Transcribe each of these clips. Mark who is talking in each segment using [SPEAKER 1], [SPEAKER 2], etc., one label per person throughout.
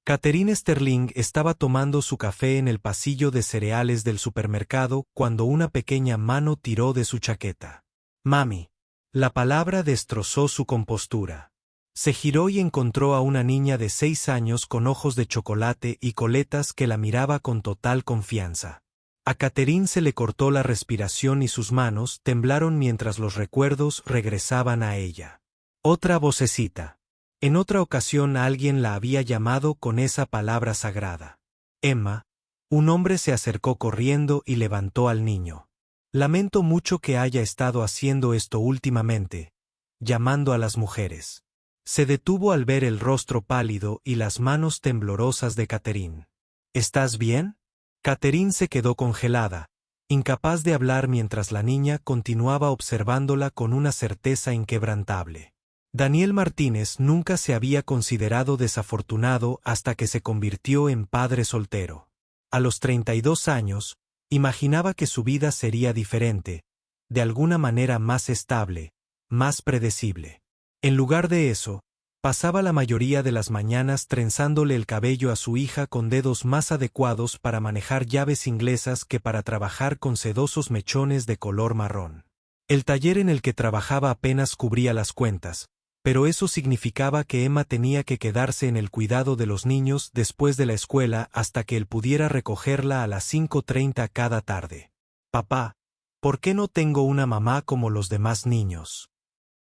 [SPEAKER 1] Catherine Sterling estaba tomando su café en el pasillo de cereales del supermercado cuando una pequeña mano tiró de su chaqueta. «Mami». La palabra destrozó su compostura. Se giró y encontró a una niña de 6 años con ojos de chocolate y coletas que la miraba con total confianza. A Catherine se le cortó la respiración y sus manos temblaron mientras los recuerdos regresaban a ella. Otra vocecita. En otra ocasión alguien la había llamado con esa palabra sagrada. Emma. Un hombre se acercó corriendo y levantó al niño. Lamento mucho que haya estado haciendo esto últimamente, llamando a las mujeres. Se detuvo al ver el rostro pálido y las manos temblorosas de Catherine. ¿Estás bien? Catherine se quedó congelada, incapaz de hablar mientras la niña continuaba observándola con una certeza inquebrantable. Daniel Martínez nunca se había considerado desafortunado hasta que se convirtió en padre soltero. A los 32 años, imaginaba que su vida sería diferente, de alguna manera más estable, más predecible. En lugar de eso, pasaba la mayoría de las mañanas trenzándole el cabello a su hija con dedos más adecuados para manejar llaves inglesas que para trabajar con sedosos mechones de color marrón. El taller en el que trabajaba apenas cubría las cuentas, pero eso significaba que Emma tenía que quedarse en el cuidado de los niños después de la escuela hasta que él pudiera recogerla a las 5:30 cada tarde. «Papá, ¿por qué no tengo una mamá como los demás niños?».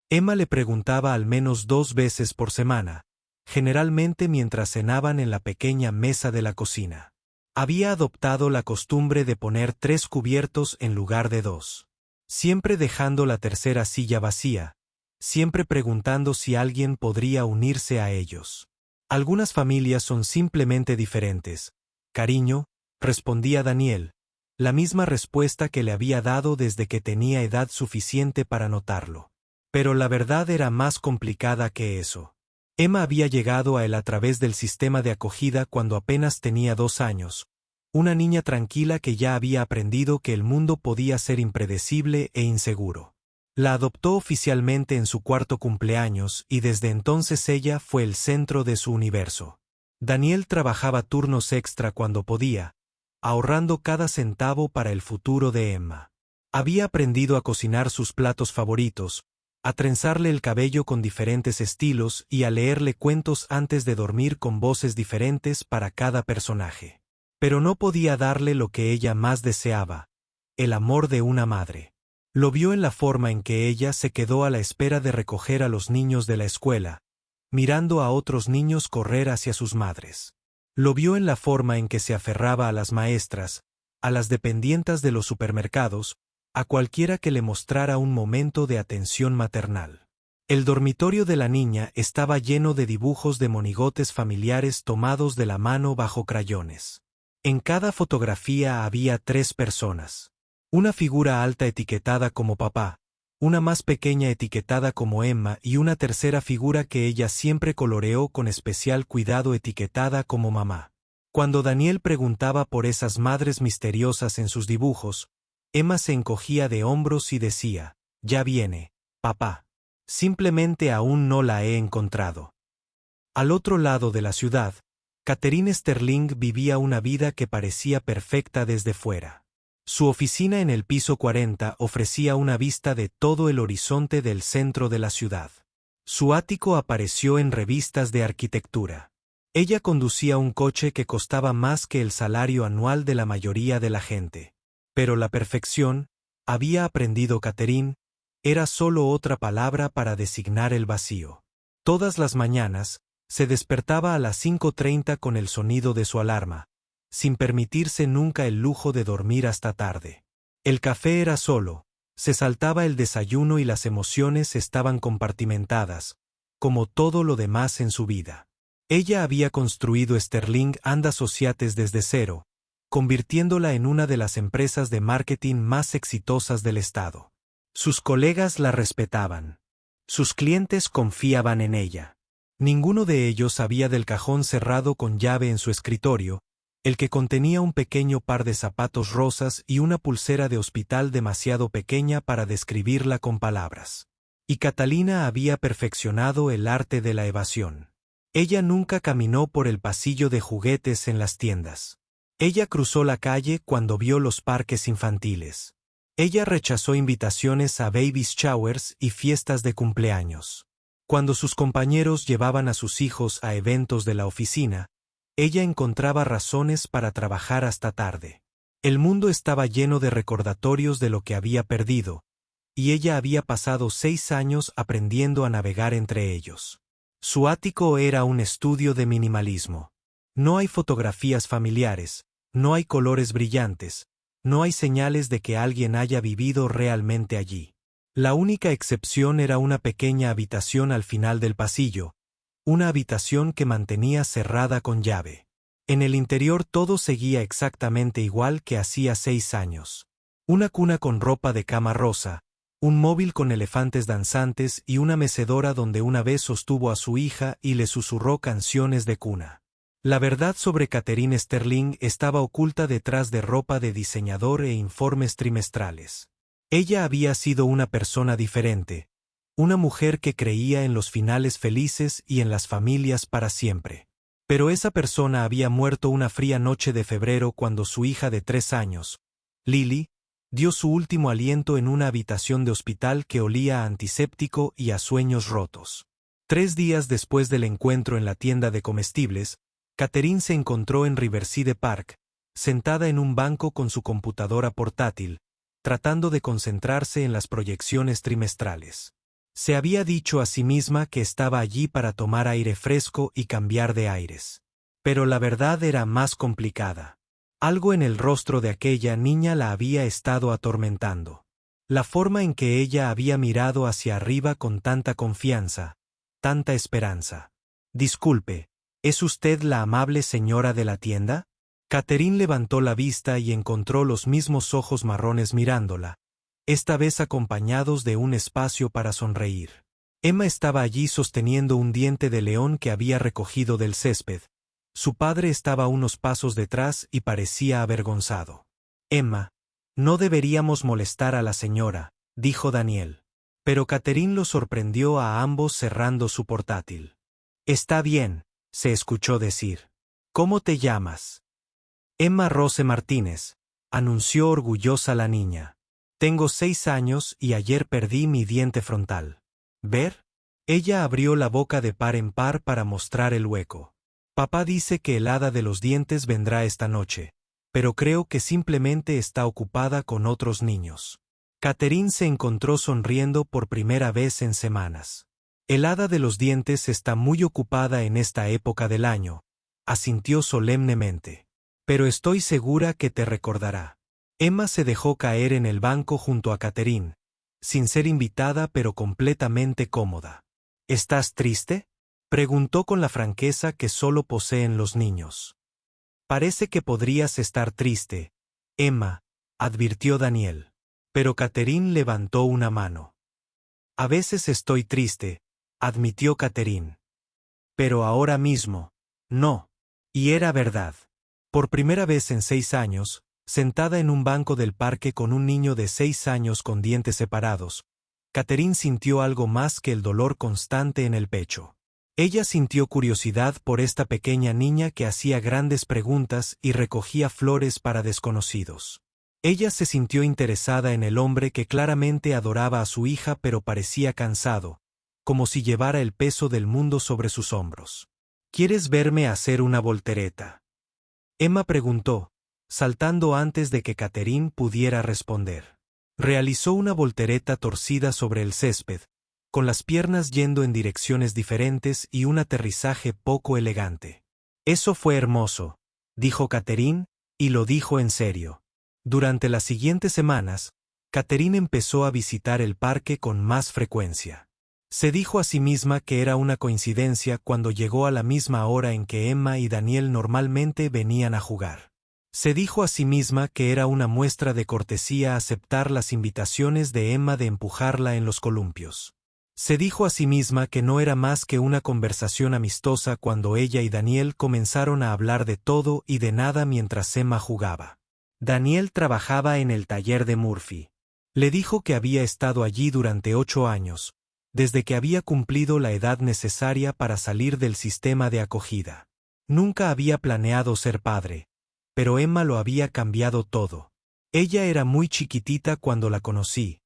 [SPEAKER 1] Emma le preguntaba al menos 2 veces por semana, generalmente mientras cenaban en la pequeña mesa de la cocina. Había adoptado la costumbre de poner 3 cubiertos en lugar de 2. Siempre dejando la tercera silla vacía, siempre preguntando si alguien podría unirse a ellos. Algunas familias son simplemente diferentes. «Cariño», respondía Daniel, la misma respuesta que le había dado desde que tenía edad suficiente para notarlo. Pero la verdad era más complicada que eso. Emma había llegado a él a través del sistema de acogida cuando apenas tenía 2 años, una niña tranquila que ya había aprendido que el mundo podía ser impredecible e inseguro. La adoptó oficialmente en su 4º cumpleaños y desde entonces ella fue el centro de su universo. Daniel trabajaba turnos extra cuando podía, ahorrando cada centavo para el futuro de Emma. Había aprendido a cocinar sus platos favoritos, a trenzarle el cabello con diferentes estilos y a leerle cuentos antes de dormir con voces diferentes para cada personaje. Pero no podía darle lo que ella más deseaba, el amor de una madre. Lo vio en la forma en que ella se quedó a la espera de recoger a los niños de la escuela, mirando a otros niños correr hacia sus madres. Lo vio en la forma en que se aferraba a las maestras, a las dependientas de los supermercados, a cualquiera que le mostrara un momento de atención maternal. El dormitorio de la niña estaba lleno de dibujos de monigotes familiares tomados de la mano bajo crayones. En cada fotografía había 3 personas. Una figura alta etiquetada como papá, una más pequeña etiquetada como Emma y una tercera figura que ella siempre coloreó con especial cuidado etiquetada como mamá. Cuando Daniel preguntaba por esas madres misteriosas en sus dibujos, Emma se encogía de hombros y decía, «Ya viene, papá. Simplemente aún no la he encontrado». Al otro lado de la ciudad, Catherine Sterling vivía una vida que parecía perfecta desde fuera. Su oficina en el piso 40 ofrecía una vista de todo el horizonte del centro de la ciudad. Su ático apareció en revistas de arquitectura. Ella conducía un coche que costaba más que el salario anual de la mayoría de la gente. Pero la perfección, había aprendido Catherine, era solo otra palabra para designar el vacío. Todas las mañanas, se despertaba a las 5:30 con el sonido de su alarma, sin permitirse nunca el lujo de dormir hasta tarde. El café era solo, se saltaba el desayuno y las emociones estaban compartimentadas, como todo lo demás en su vida. Ella había construido Sterling and Associates desde cero, convirtiéndola en una de las empresas de marketing más exitosas del estado. Sus colegas la respetaban. Sus clientes confiaban en ella. Ninguno de ellos sabía del cajón cerrado con llave en su escritorio, el que contenía un pequeño par de zapatos rosas y una pulsera de hospital demasiado pequeña para describirla con palabras. Y Catalina había perfeccionado el arte de la evasión. Ella nunca caminó por el pasillo de juguetes en las tiendas. Ella cruzó la calle cuando vio los parques infantiles. Ella rechazó invitaciones a baby showers y fiestas de cumpleaños. Cuando sus compañeros llevaban a sus hijos a eventos de la oficina, ella encontraba razones para trabajar hasta tarde. El mundo estaba lleno de recordatorios de lo que había perdido, y ella había pasado 6 años aprendiendo a navegar entre ellos. Su ático era un estudio de minimalismo. No hay fotografías familiares, no hay colores brillantes, no hay señales de que alguien haya vivido realmente allí. La única excepción era una pequeña habitación al final del pasillo, una habitación que mantenía cerrada con llave. En el interior todo seguía exactamente igual que hacía 6 años. Una cuna con ropa de cama rosa, un móvil con elefantes danzantes y una mecedora donde una vez sostuvo a su hija y le susurró canciones de cuna. La verdad sobre Catherine Sterling estaba oculta detrás de ropa de diseñador e informes trimestrales. Ella había sido una persona diferente, una mujer que creía en los finales felices y en las familias para siempre. Pero esa persona había muerto una fría noche de febrero cuando su hija de 3 años, Lily, dio su último aliento en una habitación de hospital que olía a antiséptico y a sueños rotos. 3 días después del encuentro en la tienda de comestibles, Catherine se encontró en Riverside Park, sentada en un banco con su computadora portátil, tratando de concentrarse en las proyecciones trimestrales. Se había dicho a sí misma que estaba allí para tomar aire fresco y cambiar de aires. Pero la verdad era más complicada. Algo en el rostro de aquella niña la había estado atormentando. La forma en que ella había mirado hacia arriba con tanta confianza, tanta esperanza. Disculpe, ¿es usted la amable señora de la tienda? Catherine levantó la vista y encontró los mismos ojos marrones mirándola, esta vez acompañados de un espacio para sonreír. Emma estaba allí sosteniendo un diente de león que había recogido del césped. Su padre estaba a unos pasos detrás y parecía avergonzado. Emma, no deberíamos molestar a la señora, dijo Daniel. Pero Catherine lo sorprendió a ambos cerrando su portátil. Está bien, se escuchó decir. ¿Cómo te llamas? Emma Rose Martínez, anunció orgullosa la niña. Tengo 6 años y ayer perdí mi diente frontal. ¿Ver? Ella abrió la boca de par en par para mostrar el hueco. Papá dice que el hada de los dientes vendrá esta noche, pero creo que simplemente está ocupada con otros niños. Catherine se encontró sonriendo por primera vez en semanas. El hada de los dientes está muy ocupada en esta época del año, asintió solemnemente. Pero estoy segura que te recordará. Emma se dejó caer en el banco junto a Catherine, sin ser invitada pero completamente cómoda. ¿Estás triste?, preguntó con la franqueza que solo poseen los niños. Parece que podrías estar triste, Emma, advirtió Daniel. Pero Catherine levantó una mano. A veces estoy triste, admitió Catherine. Pero ahora mismo, no. Y era verdad. Por primera vez en 6 años, sentada en un banco del parque con un niño de 6 años con dientes separados, Catherine sintió algo más que el dolor constante en el pecho. Ella sintió curiosidad por esta pequeña niña que hacía grandes preguntas y recogía flores para desconocidos. Ella se sintió interesada en el hombre que claramente adoraba a su hija pero parecía cansado, como si llevara el peso del mundo sobre sus hombros. ¿Quieres verme hacer una voltereta?, Emma preguntó, saltando antes de que Catherine pudiera responder. Realizó una voltereta torcida sobre el césped, con las piernas yendo en direcciones diferentes y un aterrizaje poco elegante. Eso fue hermoso, dijo Catherine, y lo dijo en serio. Durante las siguientes semanas, Catherine empezó a visitar el parque con más frecuencia. Se dijo a sí misma que era una coincidencia cuando llegó a la misma hora en que Emma y Daniel normalmente venían a jugar. Se dijo a sí misma que era una muestra de cortesía aceptar las invitaciones de Emma de empujarla en los columpios. Se dijo a sí misma que no era más que una conversación amistosa cuando ella y Daniel comenzaron a hablar de todo y de nada mientras Emma jugaba. Daniel trabajaba en el taller de Murphy. Le dijo que había estado allí durante 8 años, desde que había cumplido la edad necesaria para salir del sistema de acogida. Nunca había planeado ser padre, pero Emma lo había cambiado todo. Ella era muy chiquitita cuando la conocí,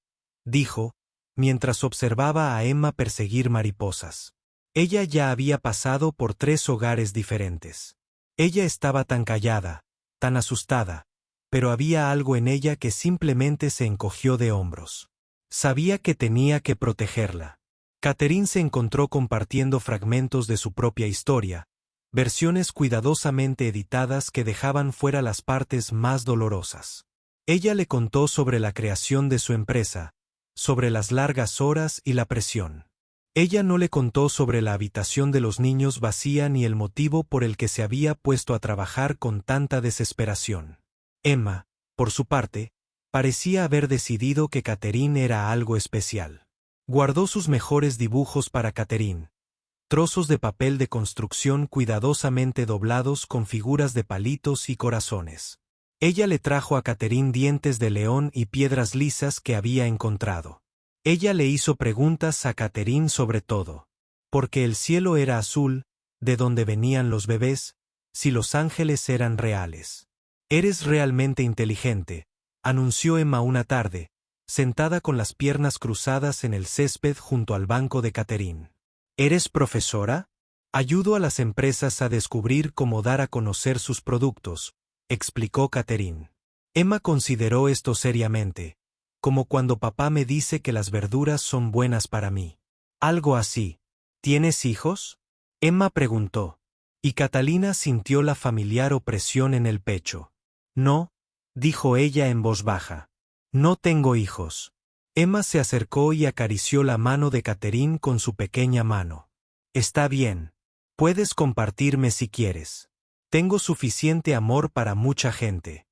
[SPEAKER 1] dijo, mientras observaba a Emma perseguir mariposas. Ella ya había pasado por 3 hogares diferentes. Ella estaba tan callada, tan asustada, pero había algo en ella que simplemente se encogió de hombros. Sabía que tenía que protegerla. Catherine se encontró compartiendo fragmentos de su propia historia, versiones cuidadosamente editadas que dejaban fuera las partes más dolorosas. Ella le contó sobre la creación de su empresa, sobre las largas horas y la presión. Ella no le contó sobre la habitación de los niños vacía ni el motivo por el que se había puesto a trabajar con tanta desesperación. Emma, por su parte, parecía haber decidido que Catherine era algo especial. Guardó sus mejores dibujos para Catherine, trozos de papel de construcción cuidadosamente doblados con figuras de palitos y corazones. Ella le trajo a Catherine dientes de león y piedras lisas que había encontrado. Ella le hizo preguntas a Catherine sobre todo. Porque el cielo era azul, de dónde venían los bebés, si los ángeles eran reales. «Eres realmente inteligente», anunció Emma una tarde, sentada con las piernas cruzadas en el césped junto al banco de Catherine. «¿Eres profesora? Ayudo a las empresas a descubrir cómo dar a conocer sus productos», explicó Catherine. Emma consideró esto seriamente, como cuando papá me dice que las verduras son buenas para mí. Algo así. ¿Tienes hijos?, Emma preguntó, y Catalina sintió la familiar opresión en el pecho. «No», dijo ella en voz baja. «No tengo hijos». Emma se acercó y acarició la mano de Catherine con su pequeña mano. «Está bien. Puedes compartirme si quieres. Tengo suficiente amor para mucha gente».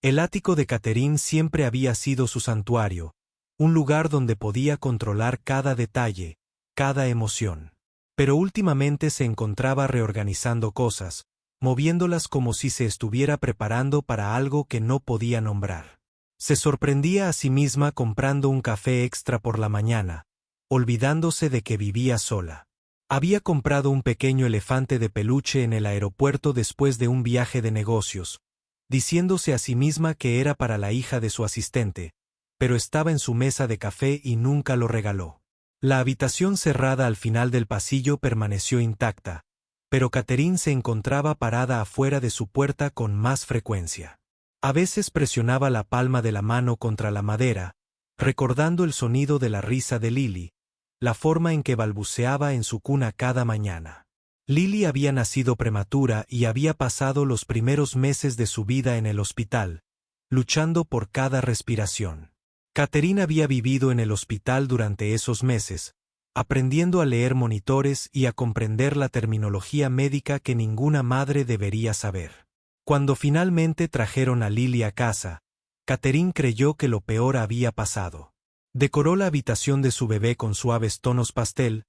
[SPEAKER 1] El ático de Catherine siempre había sido su santuario, un lugar donde podía controlar cada detalle, cada emoción. Pero últimamente se encontraba reorganizando cosas, moviéndolas como si se estuviera preparando para algo que no podía nombrar. Se sorprendía a sí misma comprando un café extra por la mañana, olvidándose de que vivía sola. Había comprado un pequeño elefante de peluche en el aeropuerto después de un viaje de negocios, diciéndose a sí misma que era para la hija de su asistente, pero estaba en su mesa de café y nunca lo regaló. La habitación cerrada al final del pasillo permaneció intacta, pero Catherine se encontraba parada afuera de su puerta con más frecuencia. A veces presionaba la palma de la mano contra la madera, recordando el sonido de la risa de Lily, la forma en que balbuceaba en su cuna cada mañana. Lily había nacido prematura y había pasado los primeros meses de su vida en el hospital, luchando por cada respiración. Catherine había vivido en el hospital durante esos meses, aprendiendo a leer monitores y a comprender la terminología médica que ninguna madre debería saber. Cuando finalmente trajeron a Lily a casa, Catherine creyó que lo peor había pasado. Decoró la habitación de su bebé con suaves tonos pastel,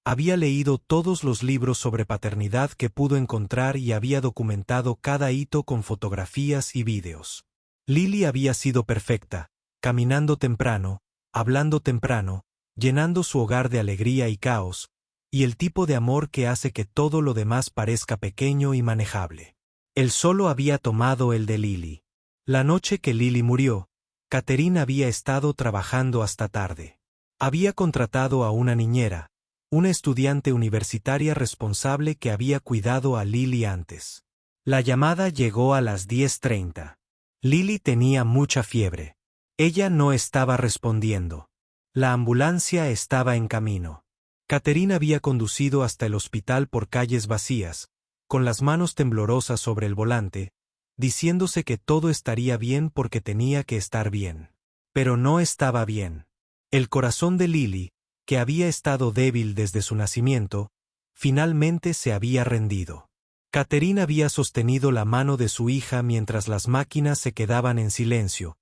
[SPEAKER 1] había leído todos los libros sobre paternidad que pudo encontrar y había documentado cada hito con fotografías y vídeos. Lily había sido perfecta, caminando temprano, hablando temprano, llenando su hogar de alegría y caos, y el tipo de amor que hace que todo lo demás parezca pequeño y manejable. Él solo había tomado el de Lily. La noche que Lily murió, Catherine había estado trabajando hasta tarde. Había contratado a una niñera, una estudiante universitaria responsable que había cuidado a Lily antes. La llamada llegó a las 10:30. Lily tenía mucha fiebre. Ella no estaba respondiendo. La ambulancia estaba en camino. Catherine había conducido hasta el hospital por calles vacías, con las manos temblorosas sobre el volante, diciéndose que todo estaría bien porque tenía que estar bien. Pero no estaba bien. El corazón de Lily, que había estado débil desde su nacimiento, finalmente se había rendido. Catherine había sostenido la mano de su hija mientras las máquinas se quedaban en silencio,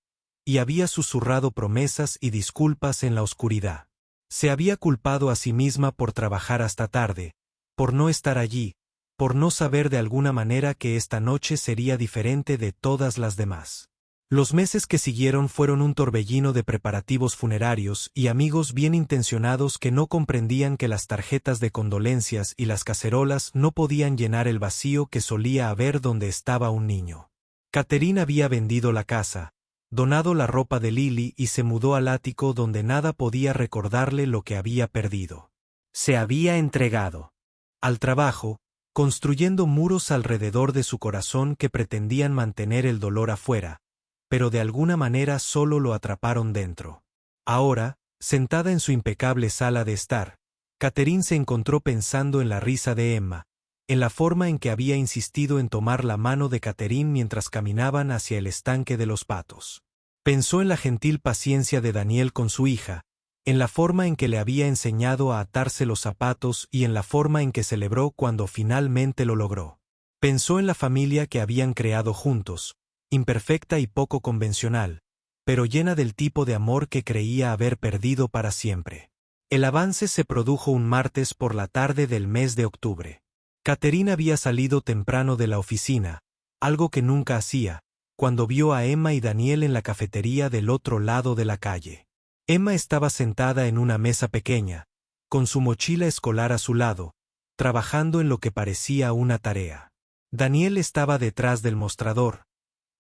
[SPEAKER 1] y había susurrado promesas y disculpas en la oscuridad. Se había culpado a sí misma por trabajar hasta tarde, por no estar allí, por no saber de alguna manera que esta noche sería diferente de todas las demás. Los meses que siguieron fueron un torbellino de preparativos funerarios y amigos bien intencionados que no comprendían que las tarjetas de condolencias y las cacerolas no podían llenar el vacío que solía haber donde estaba un niño. Catherine había vendido la casa, donado la ropa de Lily y se mudó al ático donde nada podía recordarle lo que había perdido. Se había entregado al trabajo, construyendo muros alrededor de su corazón que pretendían mantener el dolor afuera, pero de alguna manera solo lo atraparon dentro. Ahora, sentada en su impecable sala de estar, Catherine se encontró pensando en la risa de Emma, en la forma en que había insistido en tomar la mano de Catherine mientras caminaban hacia el estanque de los patos. Pensó en la gentil paciencia de Daniel con su hija, en la forma en que le había enseñado a atarse los zapatos y en la forma en que celebró cuando finalmente lo logró. Pensó en la familia que habían creado juntos, imperfecta y poco convencional, pero llena del tipo de amor que creía haber perdido para siempre. El avance se produjo un martes por la tarde del mes de octubre. Catherine había salido temprano de la oficina, algo que nunca hacía, cuando vio a Emma y Daniel en la cafetería del otro lado de la calle. Emma estaba sentada en una mesa pequeña, con su mochila escolar a su lado, trabajando en lo que parecía una tarea. Daniel estaba detrás del mostrador,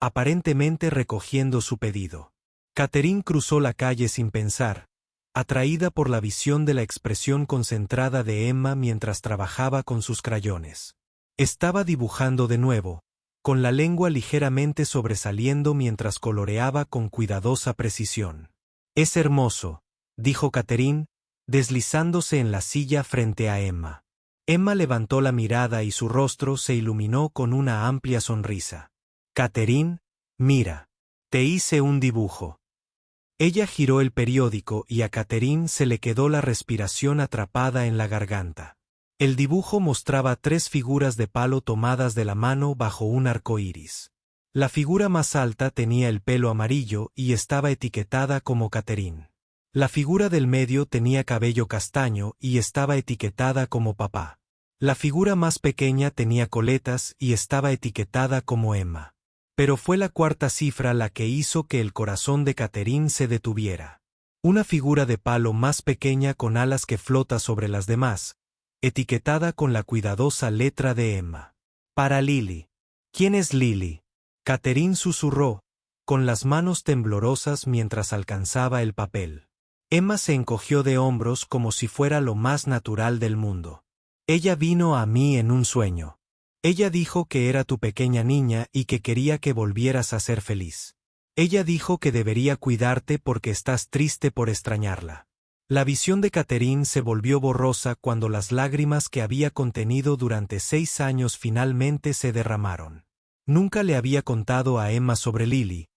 [SPEAKER 1] aparentemente recogiendo su pedido. Catherine cruzó la calle sin pensar, atraída por la visión de la expresión concentrada de Emma mientras trabajaba con sus crayones. Estaba dibujando de nuevo, con la lengua ligeramente sobresaliendo mientras coloreaba con cuidadosa precisión. «Es hermoso», dijo Catherine, deslizándose en la silla frente a Emma. Emma levantó la mirada y su rostro se iluminó con una amplia sonrisa. «Catherine, mira, te hice un dibujo». Ella giró el periódico y a Catherine se le quedó la respiración atrapada en la garganta. El dibujo mostraba 3 figuras de palo tomadas de la mano bajo un arco iris. La figura más alta tenía el pelo amarillo y estaba etiquetada como Catherine. La figura del medio tenía cabello castaño y estaba etiquetada como papá. La figura más pequeña tenía coletas y estaba etiquetada como Emma. Pero fue la cuarta cifra la que hizo que el corazón de Catherine se detuviera. Una figura de palo más pequeña con alas que flota sobre las demás, etiquetada con la cuidadosa letra de Emma. Para Lily. ¿Quién es Lily?, Catherine susurró, con las manos temblorosas mientras alcanzaba el papel. Emma se encogió de hombros como si fuera lo más natural del mundo. Ella vino a mí en un sueño. Ella dijo que era tu pequeña niña y que quería que volvieras a ser feliz. Ella dijo que debería cuidarte porque estás triste por extrañarla. La visión de Catherine se volvió borrosa cuando las lágrimas que había contenido durante 6 años finalmente se derramaron. Nunca le había contado a Emma sobre Lily.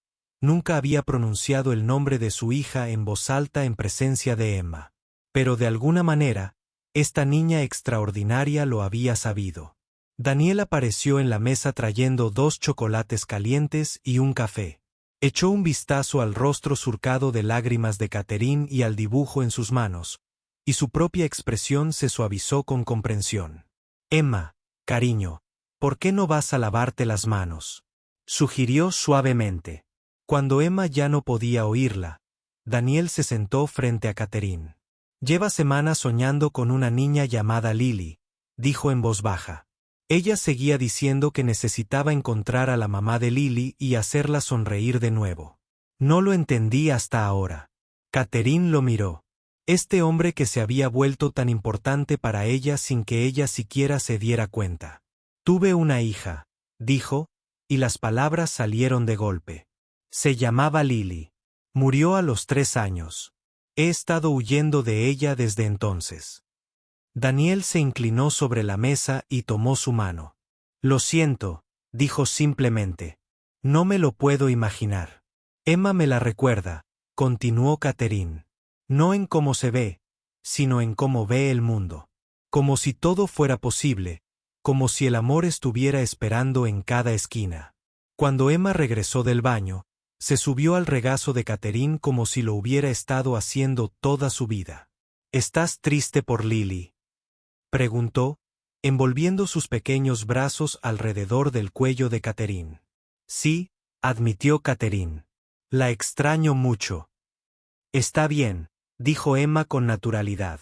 [SPEAKER 1] Nunca había pronunciado el nombre de su hija en voz alta en presencia de Emma. Pero de alguna manera, esta niña extraordinaria lo había sabido. Daniel apareció en la mesa trayendo 2 chocolates calientes y un café. Echó un vistazo al rostro surcado de lágrimas de Catherine y al dibujo en sus manos, y su propia expresión se suavizó con comprensión. «Emma, cariño, ¿por qué no vas a lavarte las manos?», sugirió suavemente. Cuando Emma ya no podía oírla, Daniel se sentó frente a Catherine. «Lleva semanas soñando con una niña llamada Lily», dijo en voz baja. Ella seguía diciendo que necesitaba encontrar a la mamá de Lily y hacerla sonreír de nuevo. No lo entendí hasta ahora. Catherine lo miró. Este hombre que se había vuelto tan importante para ella sin que ella siquiera se diera cuenta. «Tuve una hija», dijo, y las palabras salieron de golpe. «Se llamaba Lily. Murió a los 3 años. He estado huyendo de ella desde entonces». Daniel se inclinó sobre la mesa y tomó su mano. «Lo siento», dijo simplemente. «No me lo puedo imaginar». «Emma me la recuerda», continuó Catherine. «No en cómo se ve, sino en cómo ve el mundo. Como si todo fuera posible, como si el amor estuviera esperando en cada esquina». Cuando Emma regresó del baño, se subió al regazo de Catherine como si lo hubiera estado haciendo toda su vida. «¿Estás triste por Lily?», preguntó, envolviendo sus pequeños brazos alrededor del cuello de Catherine. «Sí», admitió Catherine. La extraño mucho. Está bien, dijo Emma con naturalidad.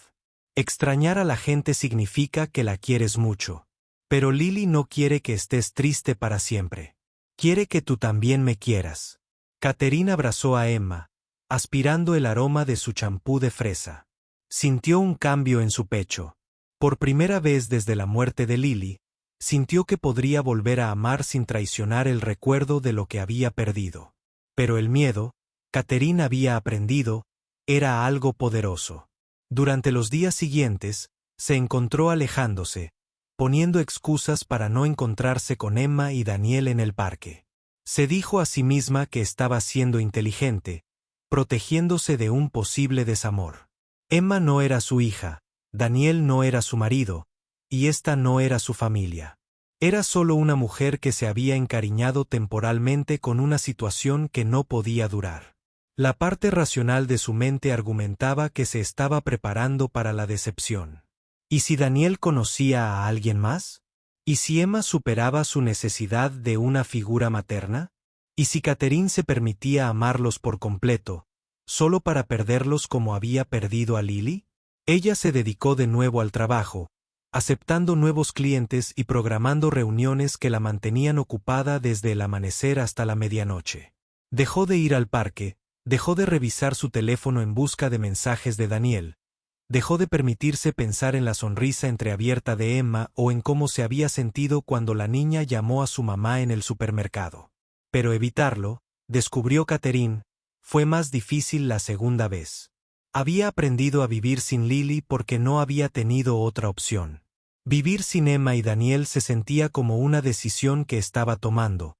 [SPEAKER 1] Extrañar a la gente significa que la quieres mucho. Pero Lily no quiere que estés triste para siempre. Quiere que tú también me quieras. Catherine abrazó a Emma, aspirando el aroma de su champú de fresa. Sintió un cambio en su pecho. Por primera vez desde la muerte de Lily, sintió que podría volver a amar sin traicionar el recuerdo de lo que había perdido. Pero el miedo, Catherine había aprendido, era algo poderoso. Durante los días siguientes, se encontró alejándose, poniendo excusas para no encontrarse con Emma y Daniel en el parque. Se dijo a sí misma que estaba siendo inteligente, protegiéndose de un posible desamor. Emma no era su hija, Daniel no era su marido, y esta no era su familia. Era solo una mujer que se había encariñado temporalmente con una situación que no podía durar. La parte racional de su mente argumentaba que se estaba preparando para la decepción. ¿Y si Daniel conocía a alguien más? ¿Y si Emma superaba su necesidad de una figura materna? ¿Y si Catherine se permitía amarlos por completo, solo para perderlos como había perdido a Lily? Ella se dedicó de nuevo al trabajo, aceptando nuevos clientes y programando reuniones que la mantenían ocupada desde el amanecer hasta la medianoche. Dejó de ir al parque, dejó de revisar su teléfono en busca de mensajes de Daniel, dejó de permitirse pensar en la sonrisa entreabierta de Emma o en cómo se había sentido cuando la niña llamó a su mamá en el supermercado. Pero evitarlo, descubrió Catherine, fue más difícil la segunda vez. Había aprendido a vivir sin Lily porque no había tenido otra opción. Vivir sin Emma y Daniel se sentía como una decisión que estaba tomando,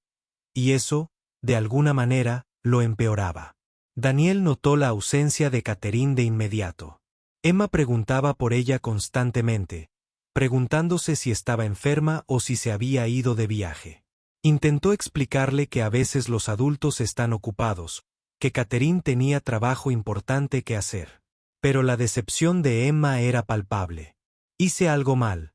[SPEAKER 1] y eso, de alguna manera, lo empeoraba. Daniel notó la ausencia de Catherine de inmediato. Emma preguntaba por ella constantemente, preguntándose si estaba enferma o si se había ido de viaje. Intentó explicarle que a veces los adultos están ocupados, que Catherine tenía trabajo importante que hacer. Pero la decepción de Emma era palpable. ¿Hice algo mal?,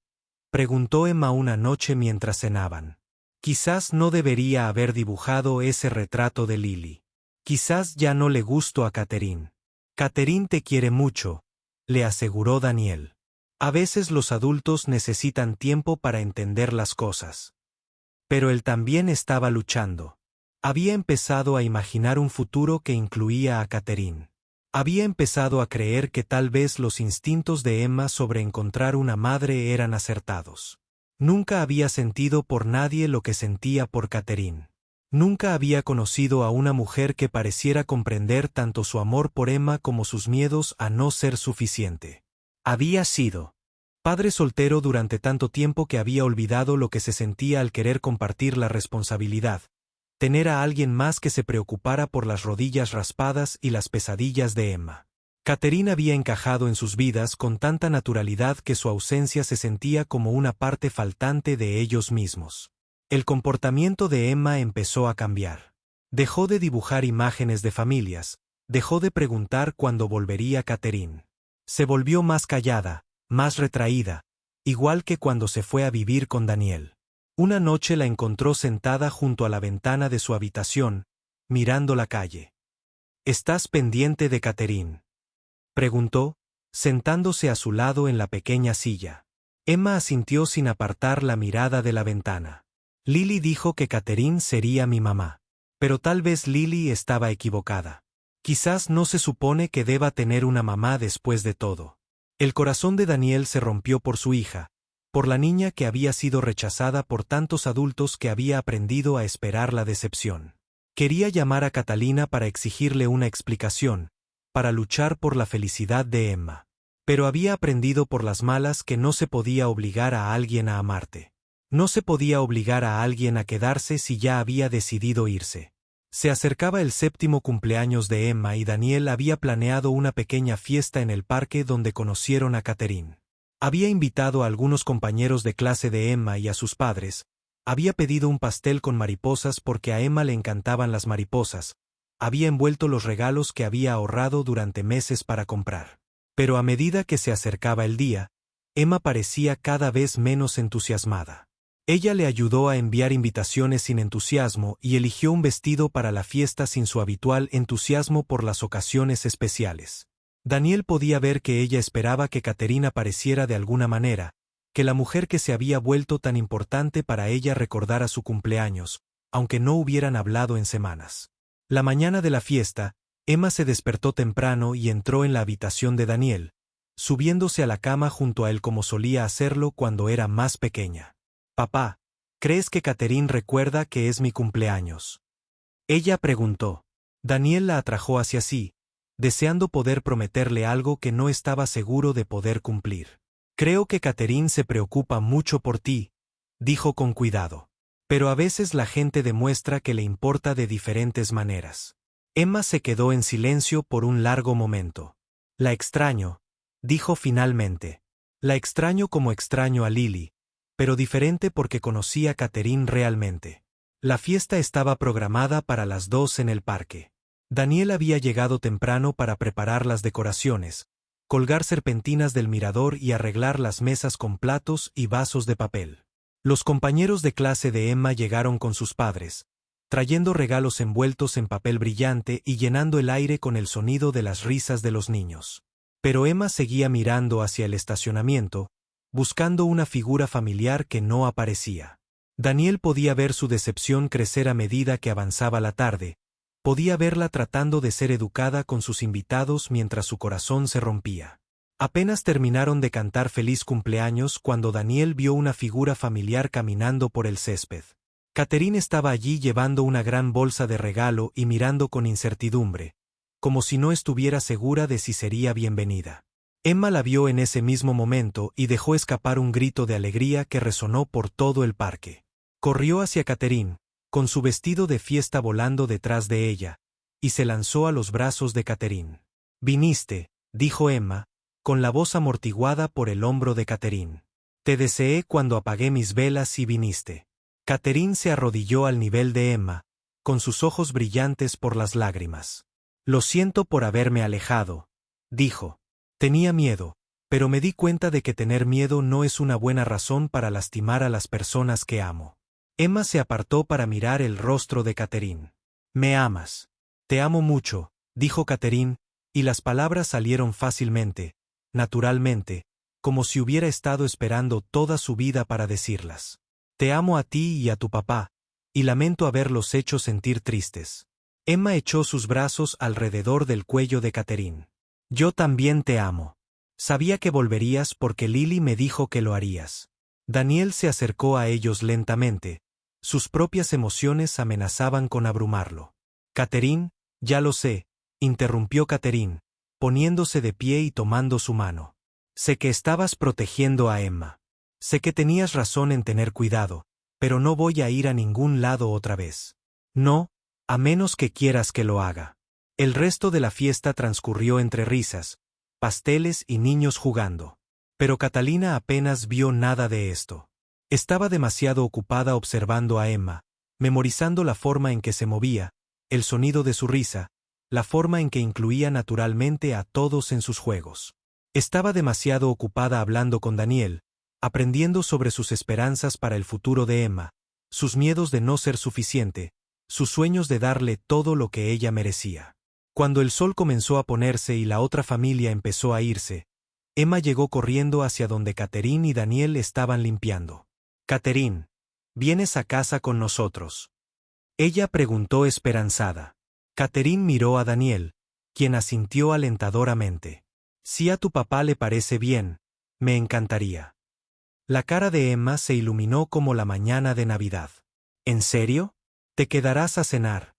[SPEAKER 1] preguntó Emma una noche mientras cenaban. Quizás no debería haber dibujado ese retrato de Lily. Quizás ya no le gustó a Catherine. Catherine te quiere mucho, le aseguró Daniel. A veces los adultos necesitan tiempo para entender las cosas. Pero él también estaba luchando. Había empezado a imaginar un futuro que incluía a Catherine. Había empezado a creer que tal vez los instintos de Emma sobre encontrar una madre eran acertados. Nunca había sentido por nadie lo que sentía por Catherine. Nunca había conocido a una mujer que pareciera comprender tanto su amor por Emma como sus miedos a no ser suficiente. Había sido padre soltero durante tanto tiempo que había olvidado lo que se sentía al querer compartir la responsabilidad, tener a alguien más que se preocupara por las rodillas raspadas y las pesadillas de Emma. Catherine había encajado en sus vidas con tanta naturalidad que su ausencia se sentía como una parte faltante de ellos mismos. El comportamiento de Emma empezó a cambiar. Dejó de dibujar imágenes de familias, dejó de preguntar cuándo volvería Catherine. Se volvió más callada, más retraída, igual que cuando se fue a vivir con Daniel. Una noche la encontró sentada junto a la ventana de su habitación, mirando la calle. ¿Estás pendiente de Catherine?, preguntó, sentándose a su lado en la pequeña silla. Emma asintió sin apartar la mirada de la ventana. Lily dijo que Catherine sería mi mamá. Pero tal vez Lily estaba equivocada. Quizás no se supone que deba tener una mamá después de todo. El corazón de Daniel se rompió por su hija, por la niña que había sido rechazada por tantos adultos que había aprendido a esperar la decepción. Quería llamar a Catalina para exigirle una explicación, para luchar por la felicidad de Emma. Pero había aprendido por las malas que no se podía obligar a alguien a amarte. No se podía obligar a alguien a quedarse si ya había decidido irse. Se acercaba el 7º cumpleaños de Emma y Daniel había planeado una pequeña fiesta en el parque donde conocieron a Catherine. Había invitado a algunos compañeros de clase de Emma y a sus padres, había pedido un pastel con mariposas porque a Emma le encantaban las mariposas, había envuelto los regalos que había ahorrado durante meses para comprar. Pero a medida que se acercaba el día, Emma parecía cada vez menos entusiasmada. Ella le ayudó a enviar invitaciones sin entusiasmo y eligió un vestido para la fiesta sin su habitual entusiasmo por las ocasiones especiales. Daniel podía ver que ella esperaba que Catherine apareciera de alguna manera, que la mujer que se había vuelto tan importante para ella recordara su cumpleaños, aunque no hubieran hablado en semanas. La mañana de la fiesta, Emma se despertó temprano y entró en la habitación de Daniel, subiéndose a la cama junto a él como solía hacerlo cuando era más pequeña. «Papá, ¿crees que Catherine recuerda que es mi cumpleaños?», ella preguntó. Daniel la atrajo hacia sí, deseando poder prometerle algo que no estaba seguro de poder cumplir. «Creo que Catherine se preocupa mucho por ti», dijo con cuidado. «Pero a veces la gente demuestra que le importa de diferentes maneras». Emma se quedó en silencio por un largo momento. «La extraño», dijo finalmente. «La extraño como extraño a Lily, pero diferente porque conocí a Catherine realmente». La fiesta estaba programada para las 2 en el parque. Daniel había llegado temprano para preparar las decoraciones, colgar serpentinas del mirador y arreglar las mesas con platos y vasos de papel. Los compañeros de clase de Emma llegaron con sus padres, trayendo regalos envueltos en papel brillante y llenando el aire con el sonido de las risas de los niños. Pero Emma seguía mirando hacia el estacionamiento, buscando una figura familiar que no aparecía. Daniel podía ver su decepción crecer a medida que avanzaba la tarde, podía verla tratando de ser educada con sus invitados mientras su corazón se rompía. Apenas terminaron de cantar feliz cumpleaños cuando Daniel vio una figura familiar caminando por el césped. Catherine estaba allí llevando una gran bolsa de regalo y mirando con incertidumbre, como si no estuviera segura de si sería bienvenida. Emma la vio en ese mismo momento y dejó escapar un grito de alegría que resonó por todo el parque. Corrió hacia Catherine, con su vestido de fiesta volando detrás de ella, y se lanzó a los brazos de Catherine. «Viniste», dijo Emma, con la voz amortiguada por el hombro de Catherine. «Te deseé cuando apagué mis velas y viniste». Catherine se arrodilló al nivel de Emma, con sus ojos brillantes por las lágrimas. «Lo siento por haberme alejado», dijo. «Tenía miedo, pero me di cuenta de que tener miedo no es una buena razón para lastimar a las personas que amo». Emma se apartó para mirar el rostro de Catherine. «Me amas». «Te amo mucho», dijo Catherine, y las palabras salieron fácilmente, naturalmente, como si hubiera estado esperando toda su vida para decirlas. «Te amo a ti y a tu papá, y lamento haberlos hecho sentir tristes». Emma echó sus brazos alrededor del cuello de Catherine. «Yo también te amo. Sabía que volverías porque Lily me dijo que lo harías». Daniel se acercó a ellos lentamente, sus propias emociones amenazaban con abrumarlo. «Catherine, ya lo sé», interrumpió Catherine, poniéndose de pie y tomando su mano. «Sé que estabas protegiendo a Emma. Sé que tenías razón en tener cuidado, pero no voy a ir a ningún lado otra vez. No, a menos que quieras que lo haga». El resto de la fiesta transcurrió entre risas, pasteles y niños jugando. Pero Catalina apenas vio nada de esto. Estaba demasiado ocupada observando a Emma, memorizando la forma en que se movía, el sonido de su risa, la forma en que incluía naturalmente a todos en sus juegos. Estaba demasiado ocupada hablando con Daniel, aprendiendo sobre sus esperanzas para el futuro de Emma, sus miedos de no ser suficiente, sus sueños de darle todo lo que ella merecía. Cuando el sol comenzó a ponerse y la otra familia empezó a irse, Emma llegó corriendo hacia donde Catherine y Daniel estaban limpiando. «Catherine, ¿vienes a casa con nosotros?», ella preguntó esperanzada. Catherine miró a Daniel, quien asintió alentadoramente. «Si a tu papá le parece bien, me encantaría». La cara de Emma se iluminó como la mañana de Navidad. «¿En serio? ¿Te quedarás a cenar?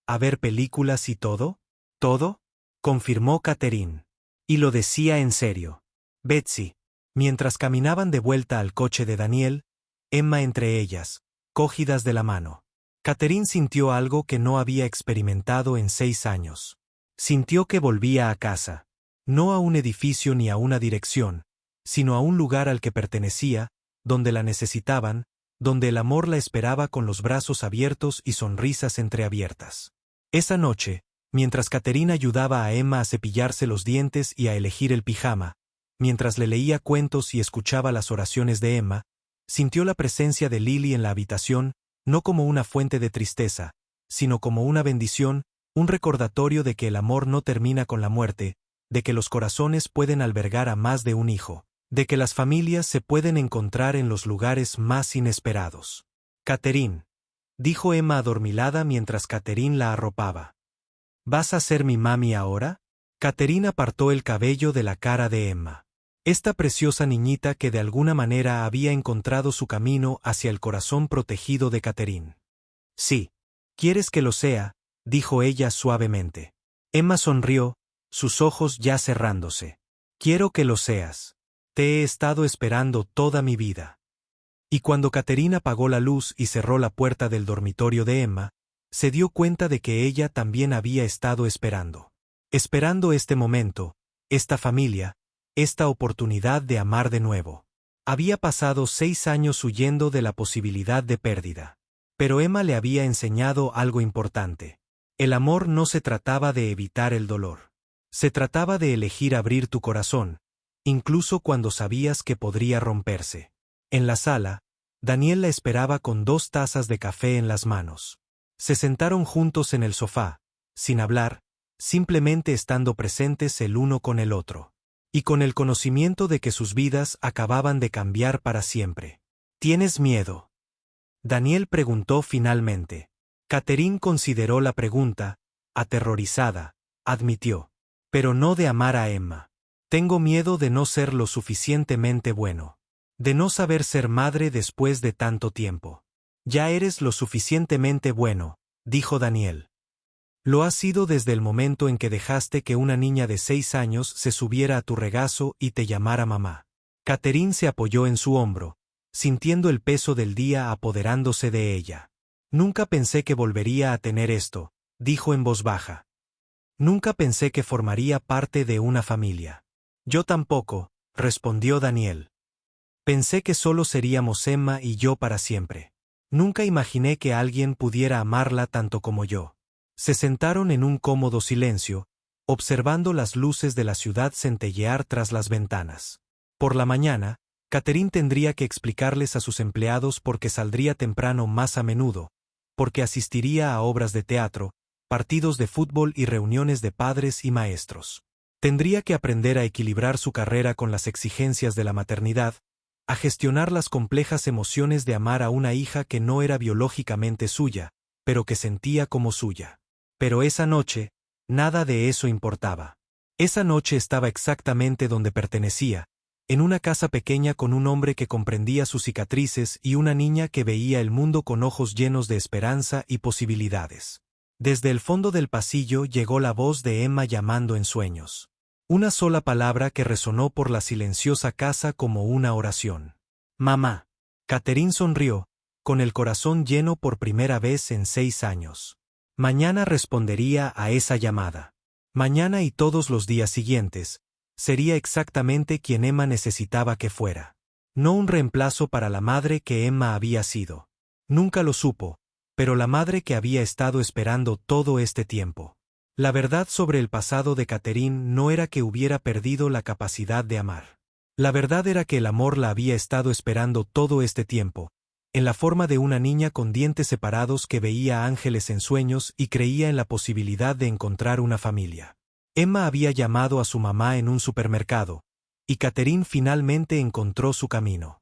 [SPEAKER 1] ¿A ver películas y todo?» «¿Todo?», confirmó Catherine. Y lo decía en serio. «Betsy». Mientras caminaban de vuelta al coche de Daniel, Emma entre ellas, cogidas de la mano. Catherine sintió algo que no había experimentado en 6 años. Sintió que volvía a casa. No a un edificio ni a una dirección, sino a un lugar al que pertenecía, donde la necesitaban, donde el amor la esperaba con los brazos abiertos y sonrisas entreabiertas. Esa noche, mientras Catherine ayudaba a Emma a cepillarse los dientes y a elegir el pijama, mientras le leía cuentos y escuchaba las oraciones de Emma, Sintió la presencia de Lily en la habitación, no como una fuente de tristeza, sino como una bendición, un recordatorio de que el amor no termina con la muerte, de que los corazones pueden albergar a más de un hijo, de que las familias se pueden encontrar en los lugares más inesperados. Catherine, dijo Emma adormilada mientras Catherine la arropaba. ¿Vas a ser mi mami ahora? Catherine apartó el cabello de la cara de Emma. Esta preciosa niñita que de alguna manera había encontrado su camino hacia el corazón protegido de Catherine. Sí. ¿Quieres que lo sea?, dijo ella suavemente. Emma sonrió, sus ojos ya cerrándose. Quiero que lo seas. Te he estado esperando toda mi vida. Y cuando Catherine apagó la luz y cerró la puerta del dormitorio de Emma, se dio cuenta de que ella también había estado esperando. Esperando este momento, esta familia, esta oportunidad de amar de nuevo. Había pasado 6 años huyendo de la posibilidad de pérdida. Pero Emma le había enseñado algo importante. El amor no se trataba de evitar el dolor. Se trataba de elegir abrir tu corazón, incluso cuando sabías que podría romperse. En la sala, Daniel la esperaba con 2 tazas de café en las manos. Se sentaron juntos en el sofá, sin hablar, simplemente estando presentes el uno con el otro. Y con el conocimiento de que sus vidas acababan de cambiar para siempre. ¿Tienes miedo?, Daniel preguntó finalmente. Catherine consideró la pregunta, aterrorizada, admitió. Pero no de amar a Emma. Tengo miedo de no ser lo suficientemente bueno. De no saber ser madre después de tanto tiempo. Ya eres lo suficientemente bueno, dijo Daniel. Lo has sido desde el momento en que dejaste que una niña de 6 años se subiera a tu regazo y te llamara mamá. Catherine se apoyó en su hombro, sintiendo el peso del día apoderándose de ella. Nunca pensé que volvería a tener esto, dijo en voz baja. Nunca pensé que formaría parte de una familia. Yo tampoco, respondió Daniel. Pensé que solo seríamos Emma y yo para siempre. Nunca imaginé que alguien pudiera amarla tanto como yo. Se sentaron en un cómodo silencio, observando las luces de la ciudad centellear tras las ventanas. Por la mañana, Catherine tendría que explicarles a sus empleados por qué saldría temprano más a menudo, porque asistiría a obras de teatro, partidos de fútbol y reuniones de padres y maestros. Tendría que aprender a equilibrar su carrera con las exigencias de la maternidad, a gestionar las complejas emociones de amar a una hija que no era biológicamente suya, pero que sentía como suya. Pero esa noche, nada de eso importaba. Esa noche estaba exactamente donde pertenecía, en una casa pequeña con un hombre que comprendía sus cicatrices y una niña que veía el mundo con ojos llenos de esperanza y posibilidades. Desde el fondo del pasillo llegó la voz de Emma llamando en sueños. Una sola palabra que resonó por la silenciosa casa como una oración. Mamá. Catherine sonrió, con el corazón lleno por primera vez en 6 años. Mañana respondería a esa llamada. Mañana y todos los días siguientes, sería exactamente quien Emma necesitaba que fuera. No un reemplazo para la madre que Emma había sido. Nunca lo supo, pero la madre que había estado esperando todo este tiempo. La verdad sobre el pasado de Catherine no era que hubiera perdido la capacidad de amar. La verdad era que el amor la había estado esperando todo este tiempo, en la forma de una niña con dientes separados que veía ángeles en sueños y creía en la posibilidad de encontrar una familia. Emma había llamado a su mamá en un supermercado, y Catherine finalmente encontró su camino.